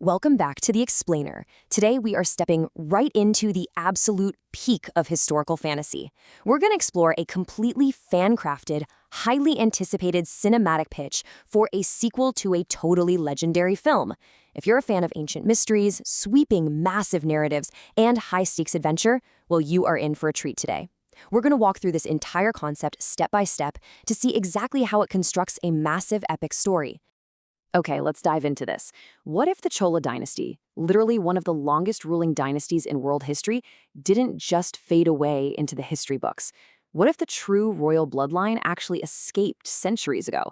Welcome back to The Explainer. Today we are stepping right into the absolute peak of historical fantasy. We're going to explore a completely fan-crafted, highly anticipated cinematic pitch for a sequel to a totally legendary film. If you're a fan of ancient mysteries, sweeping massive narratives, and high-stakes adventure, well, you are in for a treat today. We're going to walk through this entire concept step by step to see exactly how it constructs a massive epic story. Okay, let's dive into this. What if the Chola dynasty, literally one of the longest ruling dynasties in world history, didn't just fade away into the history books? What if the true royal bloodline actually escaped centuries ago?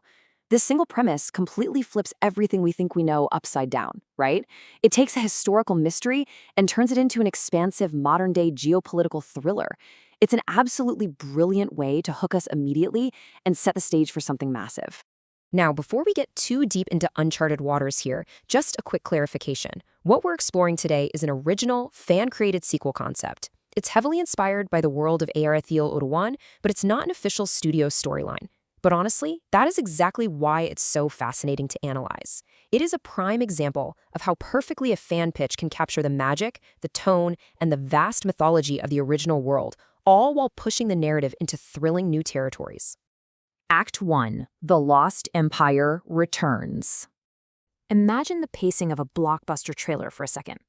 This single premise completely flips everything we think we know upside down, right? It takes a historical mystery and turns it into an expansive modern-day geopolitical thriller. It's an absolutely brilliant way to hook us immediately and set the stage for something massive. Now, before we get too deep into uncharted waters here, just a quick clarification. What we're exploring today is an original, fan-created sequel concept. It's heavily inspired by the world of Aayirathil Oruvan, but it's not an official studio storyline. But honestly, that is exactly why it's so fascinating to analyze. It is a prime example of how perfectly a fan pitch can capture the magic, the tone, and the vast mythology of the original world, all while pushing the narrative into thrilling new territories. Act 1. The Lost Empire returns. Imagine the pacing of a blockbuster trailer for a second.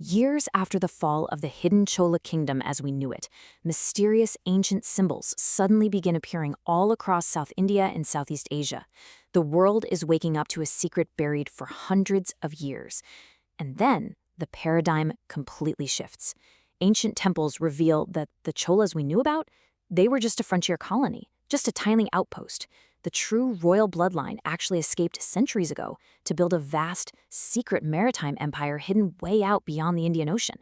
Years after the fall of the hidden Chola kingdom as we knew it, mysterious ancient symbols suddenly begin appearing all across South India and Southeast Asia. The world is waking up to a secret buried for hundreds of years. And then the paradigm completely shifts. Ancient temples reveal that the Cholas we knew about, they were just a frontier colony. Just a tiny outpost. The true royal bloodline actually escaped centuries ago to build a vast, secret maritime empire hidden way out beyond the Indian Ocean.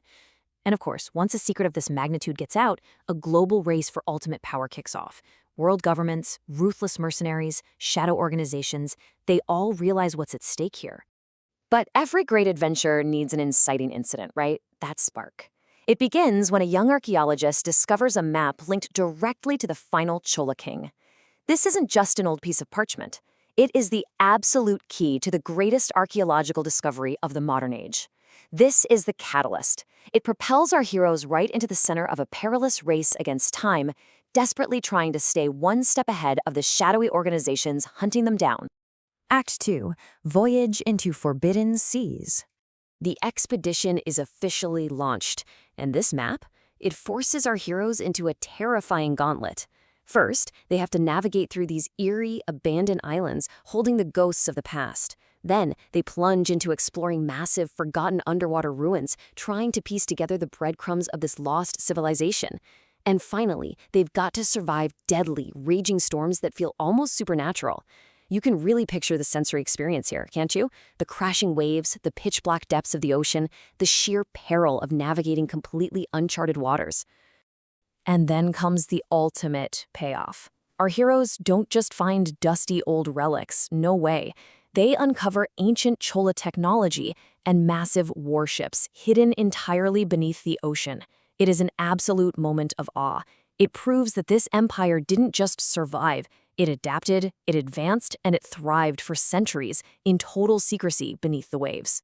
And of course, once a secret of this magnitude gets out, a global race for ultimate power kicks off. World governments, ruthless mercenaries, shadow organizations, they all realize what's at stake here. But every great adventure needs an inciting incident, right? That spark. It begins when a young archaeologist discovers a map linked directly to the final Chola king. This isn't just an old piece of parchment. It is the absolute key to the greatest archaeological discovery of the modern age. This is the catalyst. It propels our heroes right into the center of a perilous race against time, desperately trying to stay one step ahead of the shadowy organizations hunting them down. Act 2. Voyage into Forbidden Seas. The expedition is officially launched, and this map, it forces our heroes into a terrifying gauntlet. First, they have to navigate through these eerie, abandoned islands holding the ghosts of the past. Then, they plunge into exploring massive, forgotten underwater ruins, trying to piece together the breadcrumbs of this lost civilization. And finally, they've got to survive deadly, raging storms that feel almost supernatural. You can really picture the sensory experience here, can't you? The crashing waves, the pitch-black depths of the ocean, the sheer peril of navigating completely uncharted waters. And then comes the ultimate payoff. Our heroes don't just find dusty old relics, no way. They uncover ancient Chola technology and massive warships hidden entirely beneath the ocean. It is an absolute moment of awe. It proves that this empire didn't just survive. It adapted, it advanced, and it thrived for centuries in total secrecy beneath the waves.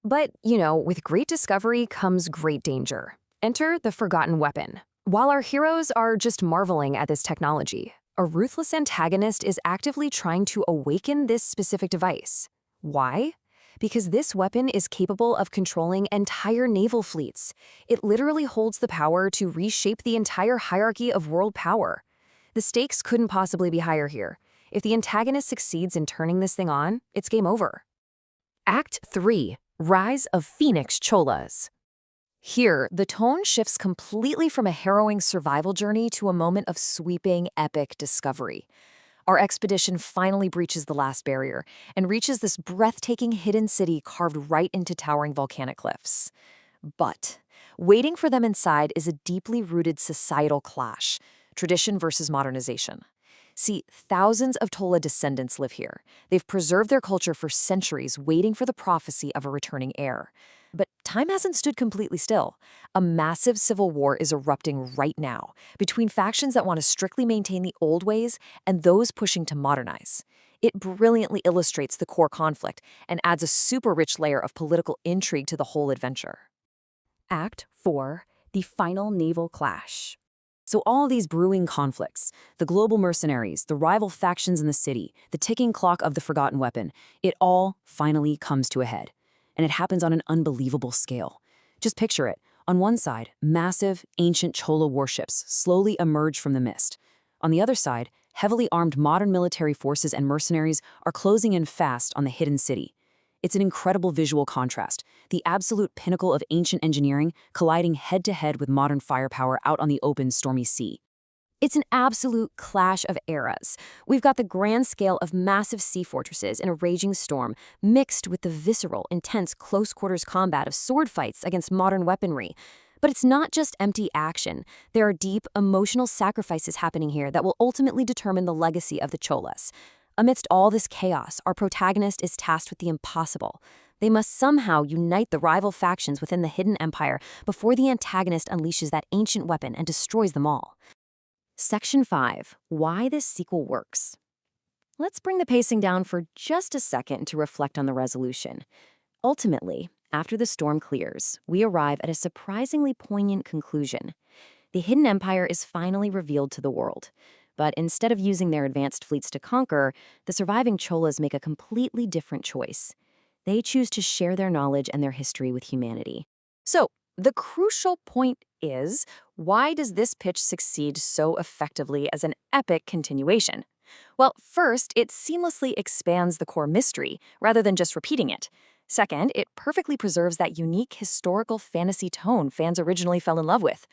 But, with great discovery comes great danger. Enter the forgotten weapon. While our heroes are just marveling at this technology, a ruthless antagonist is actively trying to awaken this specific device. Why? Because this weapon is capable of controlling entire naval fleets. It literally holds the power to reshape the entire hierarchy of world power. The stakes couldn't possibly be higher here. If the antagonist succeeds in turning this thing on, it's game over. Act 3. Rise of Phoenix Cholas. Here, the tone shifts completely from a harrowing survival journey to a moment of sweeping, epic discovery. Our expedition finally breaches the last barrier and reaches this breathtaking hidden city carved right into towering volcanic cliffs. But waiting for them inside is a deeply rooted societal clash. Tradition versus modernization. See, thousands of Chola descendants live here. They've preserved their culture for centuries, waiting for the prophecy of a returning heir. But time hasn't stood completely still. A massive civil war is erupting right now between factions that want to strictly maintain the old ways and those pushing to modernize. It brilliantly illustrates the core conflict and adds a super rich layer of political intrigue to the whole adventure. Act 4, the final naval clash. So all these brewing conflicts, the global mercenaries, the rival factions in the city, the ticking clock of the forgotten weapon, it all finally comes to a head. And it happens on an unbelievable scale. Just picture it. On one side, massive, ancient Chola warships slowly emerge from the mist. On the other side, heavily armed modern military forces and mercenaries are closing in fast on the hidden city. It's an incredible visual contrast, the absolute pinnacle of ancient engineering colliding head-to-head with modern firepower out on the open, stormy sea. It's an absolute clash of eras. We've got the grand scale of massive sea fortresses in a raging storm, mixed with the visceral, intense close-quarters combat of sword fights against modern weaponry. But it's not just empty action. There are deep, emotional sacrifices happening here that will ultimately determine the legacy of the Cholas. Amidst all this chaos, our protagonist is tasked with the impossible. They must somehow unite the rival factions within the hidden empire before the antagonist unleashes that ancient weapon and destroys them all. Section 5. Why this sequel works. Let's bring the pacing down for just a second to reflect on the resolution. Ultimately, after the storm clears, we arrive at a surprisingly poignant conclusion. The hidden empire is finally revealed to the world. But instead of using their advanced fleets to conquer, the surviving Cholas make a completely different choice. They choose to share their knowledge and their history with humanity. So, the crucial point is, why does this pitch succeed so effectively as an epic continuation? Well, first, it seamlessly expands the core mystery, rather than just repeating it. Second, it perfectly preserves that unique historical fantasy tone fans originally fell in love with.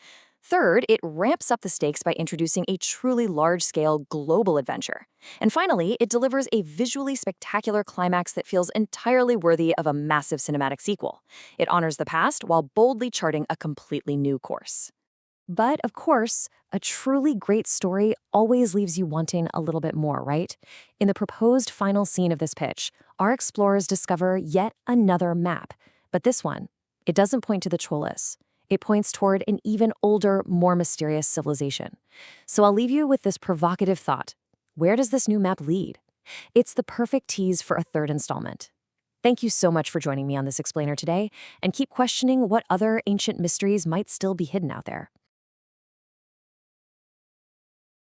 Third, it ramps up the stakes by introducing a truly large-scale global adventure. And finally, it delivers a visually spectacular climax that feels entirely worthy of a massive cinematic sequel. It honors the past while boldly charting a completely new course. But, of course, a truly great story always leaves you wanting a little bit more, right? In the proposed final scene of this pitch, our explorers discover yet another map. But this one, it doesn't point to the Cholas. It points toward an even older, more mysterious civilization. So I'll leave you with this provocative thought. Where does this new map lead? It's the perfect tease for a third installment. Thank you so much for joining me on this explainer today, and keep questioning what other ancient mysteries might still be hidden out there.